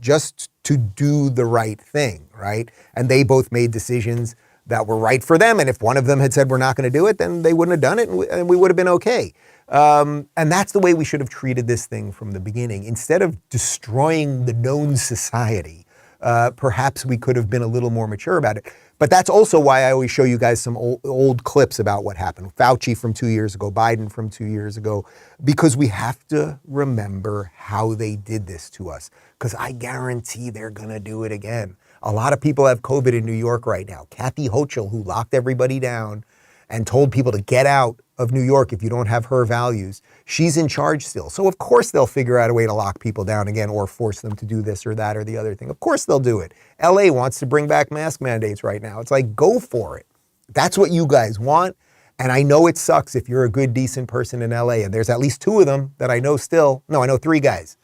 to do the right thing, right? And they both made decisions that were right for them. And if one of them had said, we're not going to do it, then they wouldn't have done it and we would have been okay. And that's the way we should have treated this thing from the beginning. Instead of destroying the known society, perhaps we could have been a little more mature about it. But that's also why I always show you guys some old clips about what happened. Fauci from 2 years ago, Biden from 2 years ago, because we have to remember how they did this to us. Because I guarantee they're going to do it again. A lot of people have COVID in New York right now. Kathy Hochul, who locked everybody down and told people to get out of New York if you don't have her values, she's in charge still. So of course they'll figure out a way to lock people down again or force them to do this or that or the other thing. Of course they'll do it. LA wants to bring back mask mandates right now. It's like, go for it. That's what you guys want. And I know it sucks if you're a good, decent person in LA. And there's at least 2 of them that I know still. No, I know 3 guys.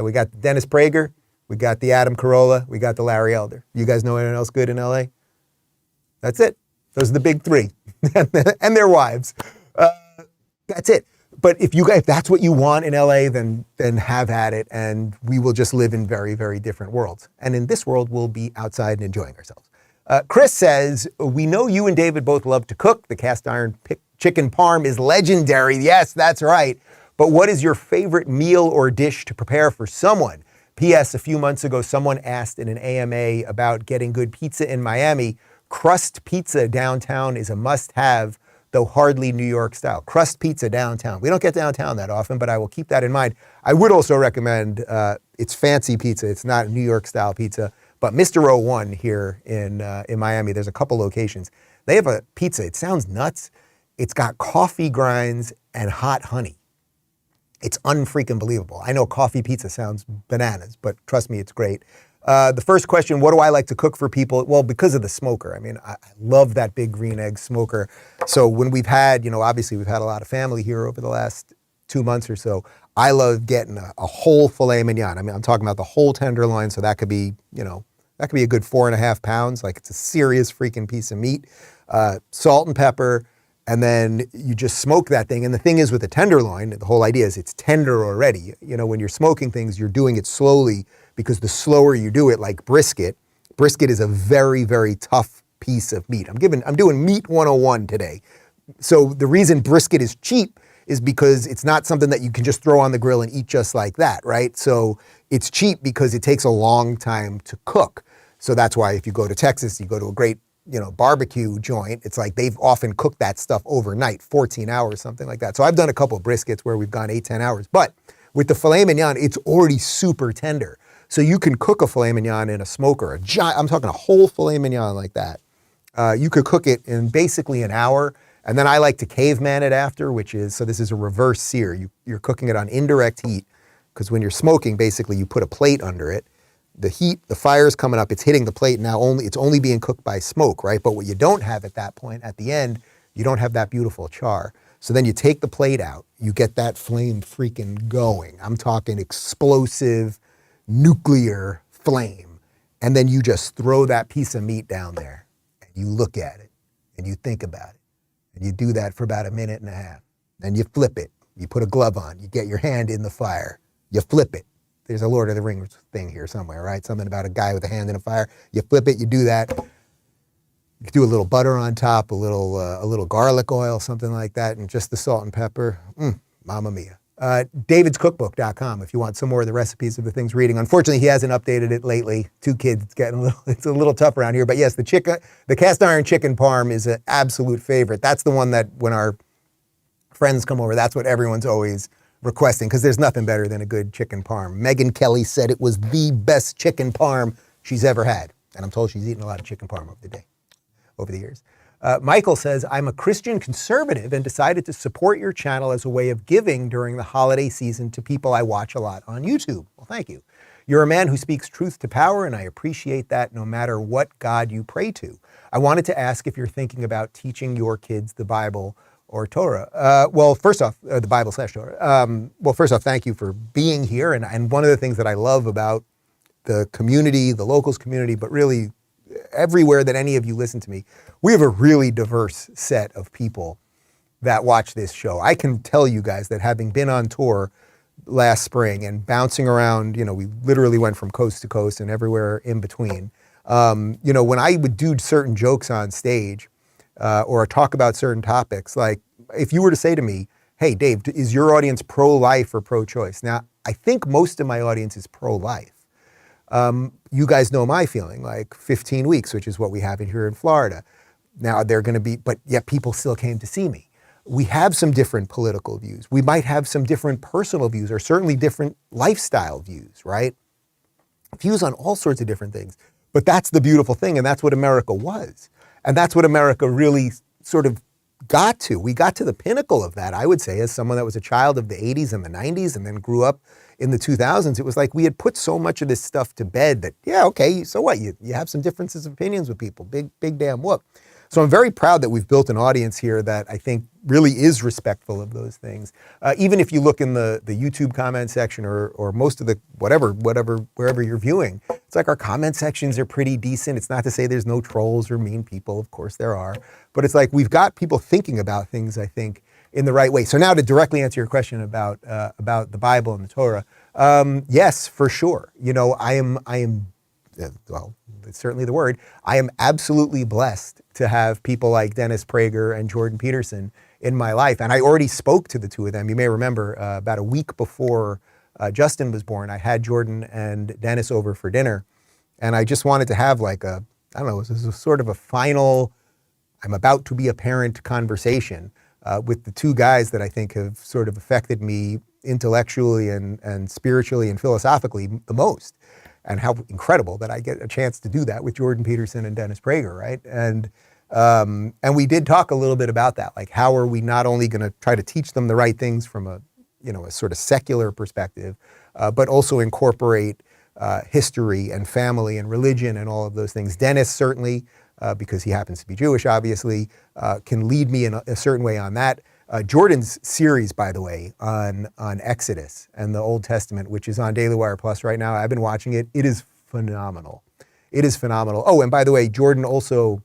We got Dennis Prager, we got the Adam Carolla, we got the Larry Elder. You guys know anyone else good in LA? That's it. Those are the big 3 and their wives. That's it. But if that's what you want in LA, then have at it. And we will just live in very, very different worlds. And in this world, we'll be outside and enjoying ourselves. Chris says, we know you and David both love to cook. The cast iron chicken parm is legendary. Yes, that's right. But what is your favorite meal or dish to prepare for someone? P.S. A few months ago, someone asked in an AMA about getting good pizza in Miami. Crust pizza downtown is a must-have, though hardly New York style. Crust pizza downtown. We don't get downtown that often, but I will keep that in mind. I would also recommend, it's fancy pizza. It's not New York style pizza, but Mr. O1 here in Miami, there's a couple locations. They have a pizza. It sounds nuts. It's got coffee grinds and hot honey. It's unfreaking believable. I know coffee pizza sounds bananas, but trust me, it's great. The first question, what do I like to cook for people? Well, because of the smoker. I mean, I love that big green egg smoker. So when we've had, obviously we've had a lot of family here over the last 2 months or so, I love getting a whole filet mignon. I mean, I'm talking about the whole tenderloin. So that could be, that could be a good 4.5 pounds. Like, it's a serious freaking piece of meat. Salt and pepper. And then you just smoke that thing. And the thing is with the tenderloin, the whole idea is it's tender already. When you're smoking things, you're doing it slowly, because the slower you do it, like brisket is a very, very tough piece of meat. I'm doing meat 101 today. So the reason brisket is cheap is because it's not something that you can just throw on the grill and eat just like that, right? So it's cheap because it takes a long time to cook. So that's why if you go to Texas, you go to a great barbecue joint, it's like they've often cooked that stuff overnight, 14 hours, something like that. So I've done a couple of briskets where we've gone 8-10 hours. But with the filet mignon, it's already super tender. So you can cook a filet mignon in a smoker, I'm talking a whole filet mignon like that. You could cook it in basically an hour. And then I like to caveman it after, so this is a reverse sear. You're cooking it on indirect heat, because when you're smoking, basically you put a plate under it. The heat, the fire's coming up, it's hitting the plate now, it's only being cooked by smoke, right? But what you don't have at that point, at the end, you don't have that beautiful char. So then you take the plate out, you get that flame freaking going. I'm talking explosive, nuclear flame. And then you just throw that piece of meat down there, and you look at it, and you think about it. And you do that for about 1.5 minutes. Then you flip it. You put a glove on, you get your hand in the fire, you flip it. There's a Lord of the Rings thing here somewhere, right? Something about a guy with a hand in a fire. You flip it, you do that. You do a little butter on top, a little garlic oil, something like that, and just the salt and pepper. Mamma mia. DavidsCookbook.com if you want some more of the recipes of the things we're eating. Unfortunately, he hasn't updated it lately. 2 kids, it's a little tough around here. But yes, the cast iron chicken parm is an absolute favorite. That's the one that when our friends come over, that's what everyone's always requesting, because there's nothing better than a good chicken parm. Meghan Kelly said it was the best chicken parm she's ever had. And I'm told she's eaten a lot of chicken parm over the years. Michael says, I'm a Christian conservative and decided to support your channel as a way of giving during the holiday season to people I watch a lot on YouTube. Well, thank you. You're a man who speaks truth to power, and I appreciate that no matter what God you pray to. I wanted to ask if you're thinking about teaching your kids the Bible or Torah. Well, first off, the Bible/Torah. Well, first off, thank you for being here. And one of the things that I love about the community, the locals community, but really everywhere that any of you listen to me, we have a really diverse set of people that watch this show. I can tell you guys that having been on tour last spring and bouncing around, we literally went from coast to coast and everywhere in between. When I would do certain jokes on stage or talk about certain topics, like if you were to say to me, hey, Dave, is your audience pro-life or pro-choice? Now, I think most of my audience is pro-life. You guys know my feeling, like 15 weeks, which is what we have here in Florida. Now they're going to be, but yet people still came to see me. We have some different political views. We might have some different personal views or certainly different lifestyle views, right? Views on all sorts of different things. But that's the beautiful thing, and that's what America was. And that's what America really sort of got to. We got to the pinnacle of that, I would say, as someone that was a child of the 80s and the 90s and then grew up in the 2000s. It was like we had put so much of this stuff to bed that, yeah, okay, so what? You have some differences of opinions with people. Big damn whoop. So I'm very proud that we've built an audience here that I think really is respectful of those things. Even if you look in the YouTube comment section or most of the wherever you're viewing, it's like our comment sections are pretty decent. It's not to say there's no trolls or mean people. Of course there are. But it's like we've got people thinking about things, I think, in the right way. So now to directly answer your question about the Bible and the Torah, yes, for sure. I am, well, it's certainly the word. I am absolutely blessed to have people like Dennis Prager and Jordan Peterson in my life. And I already spoke to the two of them. You may remember about a week before Justin was born, I had Jordan and Dennis over for dinner. And I just wanted to have like it was sort of a final, I'm about to be a parent conversation with the two guys that I think have sort of affected me intellectually and spiritually and philosophically the most. And how incredible that I get a chance to do that with Jordan Peterson and Dennis Prager, right? And we did talk a little bit about that, like how are we not only going to try to teach them the right things from a sort of secular perspective, but also incorporate history and family and religion and all of those things. Dennis certainly, because he happens to be Jewish, obviously, can lead me in a certain way on that. Jordan's series, by the way, on Exodus and the Old Testament, which is on Daily Wire Plus right now, I've been watching it. It is phenomenal. It is phenomenal. Oh, and by the way, Jordan also,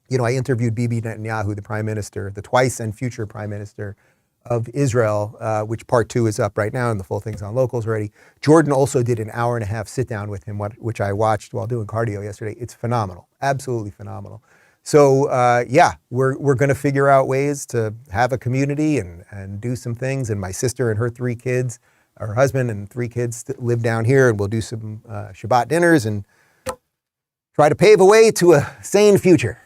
I interviewed Bibi Netanyahu, the prime minister, the twice and future prime minister of Israel, which part 2 is up right now and the full thing's on Locals already. Jordan also did an hour-and-a-half sit-down with him, which I watched while doing cardio yesterday. It's phenomenal, absolutely phenomenal. So we're going to figure out ways to have a community and do some things. And my sister and her 3 kids, her husband and 3 kids live down here, and we'll do some Shabbat dinners and try to pave a way to a sane future.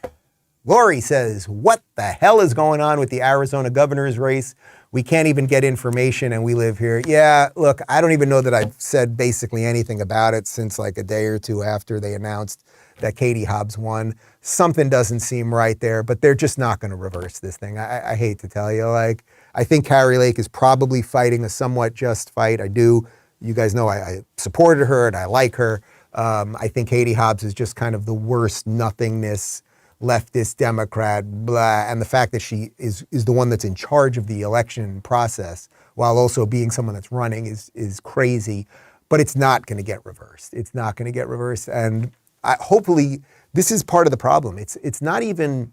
Lori says, what the hell is going on with the Arizona governor's race? We can't even get information and we live here. Yeah, look, I don't even know that I've said basically anything about it since like a day or two after they announced that Katie Hobbs won. Something doesn't seem right there, but they're just not going to reverse this thing. I hate to tell you, like, I think Carrie Lake is probably fighting a somewhat just fight. I do. You guys know I supported her and I like her. I think Katie Hobbs is just kind of the worst nothingness, leftist Democrat, blah. And the fact that she is the one that's in charge of the election process while also being someone that's running is crazy, but it's not going to get reversed. It's not going to get reversed. And hopefully this is part of the problem. It's not even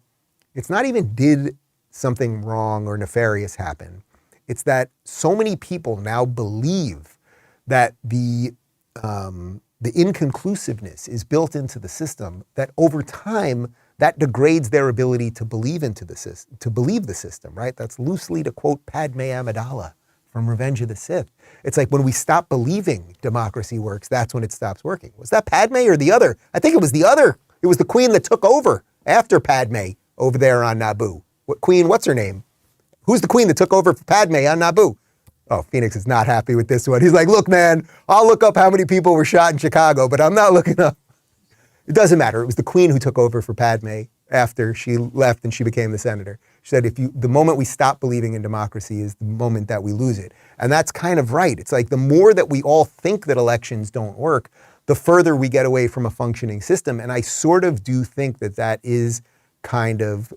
did something wrong or nefarious happen. It's that so many people now believe that the inconclusiveness is built into the system, that over time that degrades their ability to believe the system, right? That's loosely to quote Padme Amidala from Revenge of the Sith. It's like when we stop believing democracy works, that's when it stops working. Was that Padme or the other? I think it was the other. It was the queen that took over after Padme over there on Naboo. What's her name? Who's the queen that took over for Padme on Naboo? Oh, Phoenix is not happy with this one. He's like, look, man, I'll look up how many people were shot in Chicago, but I'm not looking up. It doesn't matter. It was the Queen who took over for Padme after she left and she became the senator. She said, the moment we stop believing in democracy is the moment that we lose it. And that's kind of right. It's like the more that we all think that elections don't work, the further we get away from a functioning system. And I sort of do think that that is kind of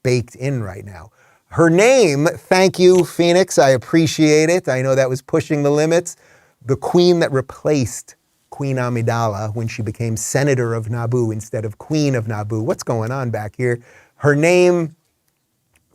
baked in right now. Her name, thank you, Phoenix. I appreciate it. I know that was pushing the limits. The queen that replaced Queen Amidala when she became Senator of Naboo instead of Queen of Naboo. What's going on back here? Her name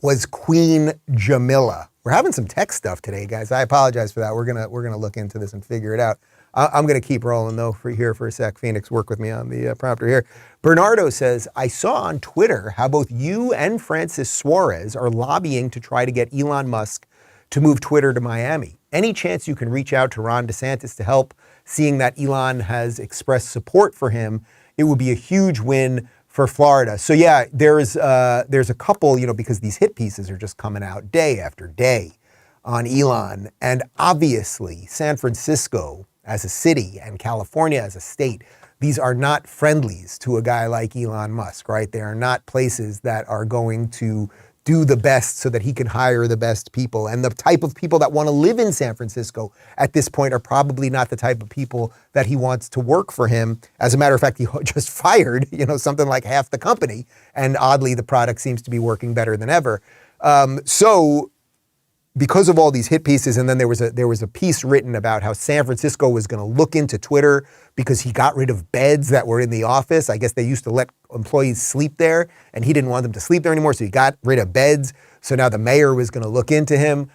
was Queen Jamila. We're having some tech stuff today, guys. I apologize for that. We're gonna look into this and figure it out. I'm going to keep rolling, though, for a sec. Phoenix, work with me on the prompter here. Bernardo says, I saw on Twitter how both you and Francis Suarez are lobbying to try to get Elon Musk to move Twitter to Miami. Any chance you can reach out to Ron DeSantis to help, seeing that Elon has expressed support for him? It would be a huge win for Florida. So, yeah, there's a couple, because these hit pieces are just coming out day after day on Elon. And obviously, San Francisco as a city and California as a state, these are not friendlies to a guy like Elon Musk, right? They are not places that are going to do the best so that he can hire the best people. And the type of people that want to live in San Francisco at this point are probably not the type of people that he wants to work for him. As a matter of fact, he just fired, something like half the company. And oddly, the product seems to be working better than ever. So because of all these hit pieces, and then there was a piece written about how San Francisco was going to look into Twitter because he got rid of beds that were in the office. I guess they used to let employees sleep there, and he didn't want them to sleep there anymore, so he got rid of beds. So now the mayor was going to look into him.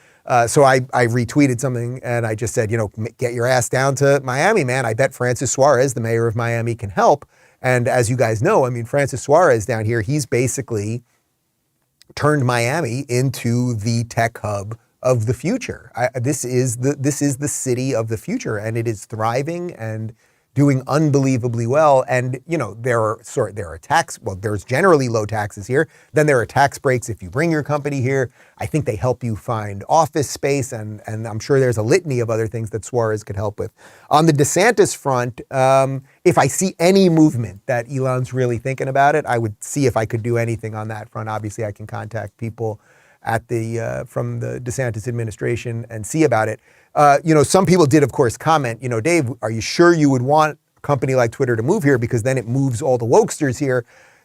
So I retweeted something, and I just said, get your ass down to Miami, man. I bet Francis Suarez, the mayor of Miami, can help. And as you guys know, Francis Suarez down here, he's basically turned Miami into the tech hub of the future. This is the city of the future, and it is thriving and doing unbelievably well. And there are tax. Well, there's generally low taxes here. Then there are tax breaks if you bring your company here. I think they help you find office space, and I'm sure there's a litany of other things that Suarez could help with. On the DeSantis front, if I see any movement that Elon's really thinking about it, I would see if I could do anything on that front. Obviously, I can contact people at from the DeSantis administration and see about it. Some people did, of course, comment, Dave, are you sure you would want a company like Twitter to move here because then it moves all the wokesters here?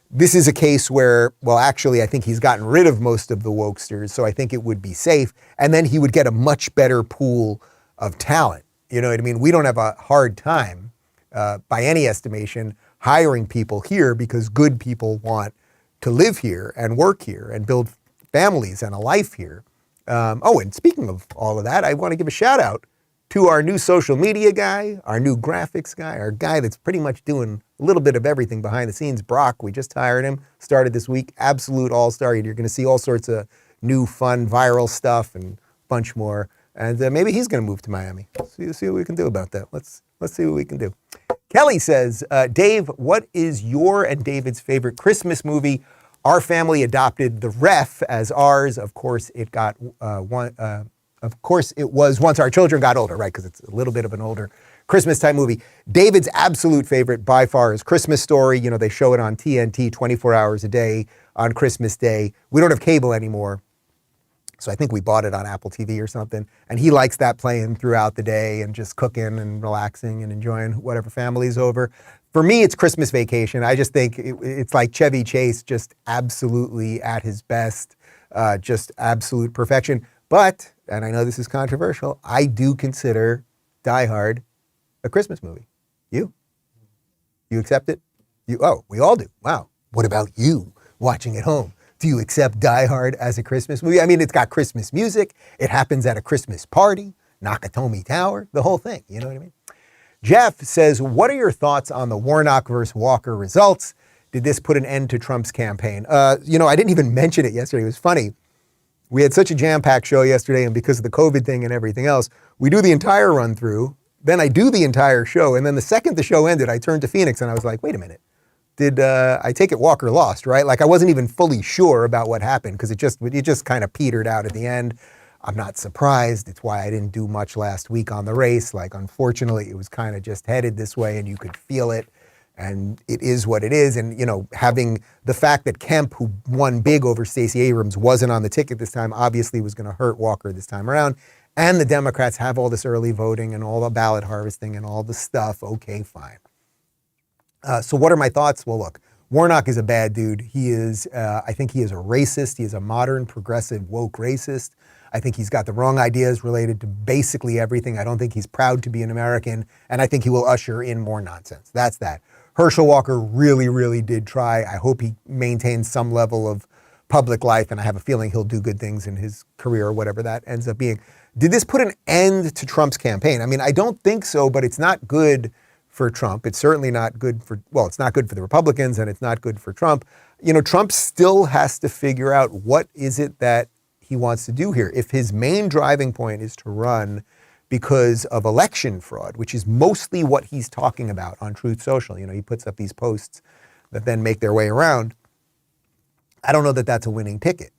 This is a case where, well, actually, I think he's gotten rid of most of the wokesters, so I think it would be safe. And then he would get a much better pool of talent. You know what I mean? We don't have a hard time, by any estimation, hiring people here because good people want to live here and work here and build families and a life here. And speaking of all of that, I want to give a shout out to our new social media guy, our new graphics guy, our guy that's pretty much doing a little bit of everything behind the scenes. Brock, we just hired him, started this week, absolute all-star. You're going to see all sorts of new, fun, viral stuff and a bunch more. And maybe he's going to move to Miami. See what we can do about that. Let's see what we can do. Kelly says, Dave, what is your and David's favorite Christmas movie? Our family adopted The Ref as ours. Of course, it got Of course, it was once our children got older, right? Because it's a little bit of an older Christmas type movie. David's absolute favorite by far is Christmas Story. They show it on TNT 24 hours a day on Christmas Day. We don't have cable anymore, so I think we bought it on Apple TV or something. And he likes that playing throughout the day and just cooking and relaxing and enjoying whatever family's over. For me, it's Christmas Vacation. I just think it's like Chevy Chase, just absolutely at his best, just absolute perfection. But, and I know this is controversial, I do consider Die Hard a Christmas movie. You accept it? We all do. Wow. What about you watching at home? Do you accept Die Hard as a Christmas movie? It's got Christmas music. It happens at a Christmas party, Nakatomi Tower, the whole thing. You know what I mean? Jeff says, what are your thoughts on the Warnock versus Walker results? Did this put an end to Trump's campaign? I didn't even mention it yesterday. It was funny. We had such a jam-packed show yesterday, and because of the COVID thing and everything else, we do the entire run-through, then I do the entire show, and then the second the show ended, I turned to Phoenix and I was like, wait a minute. Did I take it Walker lost, right? Like I wasn't even fully sure about what happened because it just kind of petered out at the end. I'm not surprised. It's why I didn't do much last week on the race. Like, unfortunately, it was kind of just headed this way and you could feel it. And it is what it is. And, you know, having the fact that Kemp, who won big over Stacey Abrams, wasn't on the ticket this time, obviously was going to hurt Walker this time around. And the Democrats have all this early voting and all the ballot harvesting and all the stuff. Okay, fine. So what are my thoughts? Well, look, Warnock is a bad dude. He is, I think he is a racist. He is a modern, progressive, woke racist. I think he's got the wrong ideas related to basically everything. I don't think he's proud to be an American. And I think he will usher in more nonsense. That's that. Herschel Walker really, really did try. I hope he maintains some level of public life, and I have a feeling he'll do good things in his career, whatever that ends up being. Did this put an end to Trump's campaign? I mean, I don't think so, but it's not good for Trump. It's certainly not good for, well, it's not good for the Republicans, and it's not good for Trump. You know, Trump still has to figure out what is it that he wants to do here. If his main driving point is to run because of election fraud, which is mostly what he's talking about on Truth Social. You know, he puts up these posts that then make their way around. I don't know that that's a winning ticket.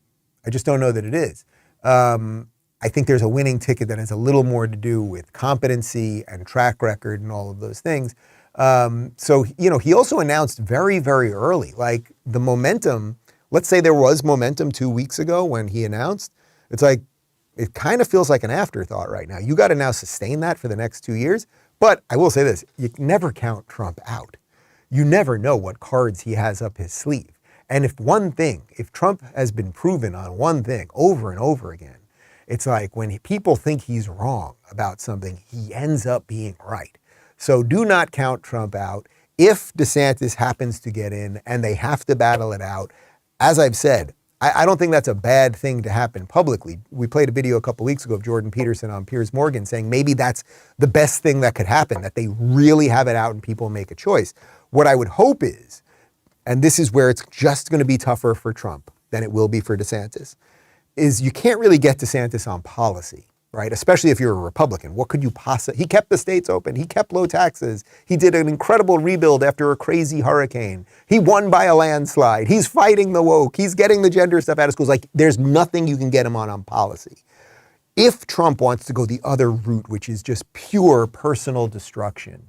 I just don't know that it is. I think there's a winning ticket that has a little more to do with competency and track record and all of those things. So, you know, he also announced very, very early, like the momentum, let's say there was momentum 2 weeks ago when he announced, it's like, it kind of feels like an afterthought right now. You got to now sustain that for the next 2 years. But I will say this, you never count Trump out. You never know what cards he has up his sleeve. And if Trump has been proven on one thing over and over again, it's like when people think he's wrong about something, he ends up being right. So do not count Trump out. If DeSantis happens to get in and they have to battle it out, as I've said, I don't think that's a bad thing to happen publicly. We played a video a couple weeks ago of Jordan Peterson on Piers Morgan saying maybe that's the best thing that could happen, that they really have it out and people make a choice. What I would hope is, and this is where it's just going to be tougher for Trump than it will be for DeSantis, is you can't really get DeSantis on policy, right? Especially if you're a Republican. What could you possibly, he kept the states open. He kept low taxes. He did an incredible rebuild after a crazy hurricane. He won by a landslide. He's fighting the woke. He's getting the gender stuff out of schools. Like, there's nothing you can get him on policy. If Trump wants to go the other route, which is just pure personal destruction,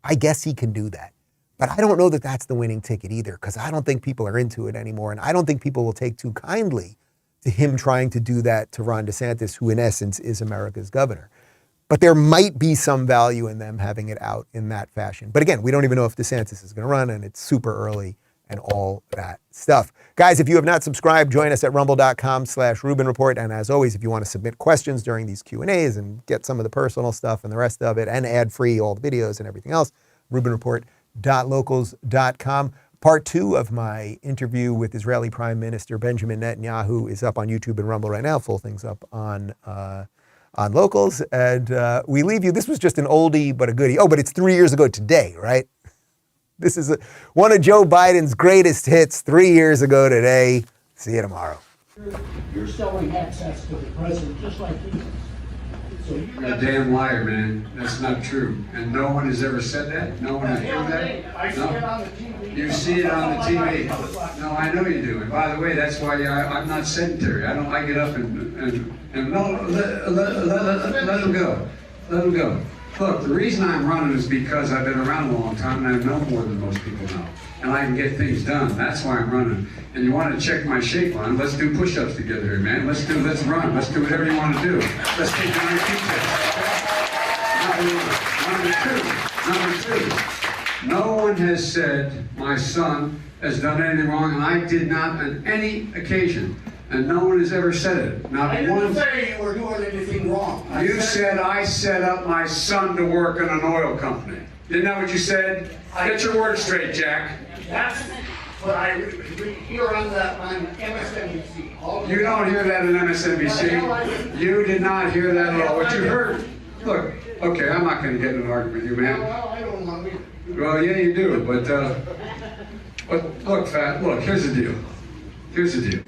I guess he can do that. But I don't know that that's the winning ticket either, because I don't think people are into it anymore. And I don't think people will take too kindly to him trying to do that to Ron DeSantis, who in essence is America's governor. But there might be some value in them having it out in that fashion. But again, we don't even know if DeSantis is going to run, and it's super early and all that stuff. Guys, if you have not subscribed, join us at rumble.com/Rubin Report. And as always, if you want to submit questions during these Q&As and get some of the personal stuff and the rest of it, and ad-free all the videos and everything else, rubinreport.locals.com. Part 2 of my interview with Israeli Prime Minister Benjamin Netanyahu is up on YouTube and Rumble right now. Full thing's up on Locals. And we leave you. This was just an oldie but a goodie. Oh, but it's 3 years ago today, right? This is one of Joe Biden's greatest hits 3 years ago today. See you tomorrow. You're selling access to the president just like he is. So You're a damn liar, man. That's not true. And no one has ever said that? No one has proved that? I see it on the TV. You see it on the TV. No, I know you do. And by the way, that's why I'm not sedentary. I get up and no, let him go. Let him go. Look, the reason I'm running is because I've been around a long time and I know more than most people know. And I can get things done. That's why I'm running. And you want to check my shape line, let's do push-ups together here, man. Let's run. Let's do whatever you want to do. Let's take an IQ test. Number two. No one has said my son has done anything wrong, and I did not on any occasion. And no one has ever said it. Not I didn't say you were doing anything wrong. You said I set up my son to work in an oil company. Isn't that what you said? Get your words straight, Jack. That's what I hear on MSNBC. You don't hear that on MSNBC. You did not hear that at all. What you heard, look, okay, I'm not going to get in an argument with you, man. Well, I don't want to. Well, yeah, you do, but look, Fat, look, here's the deal. Here's the deal.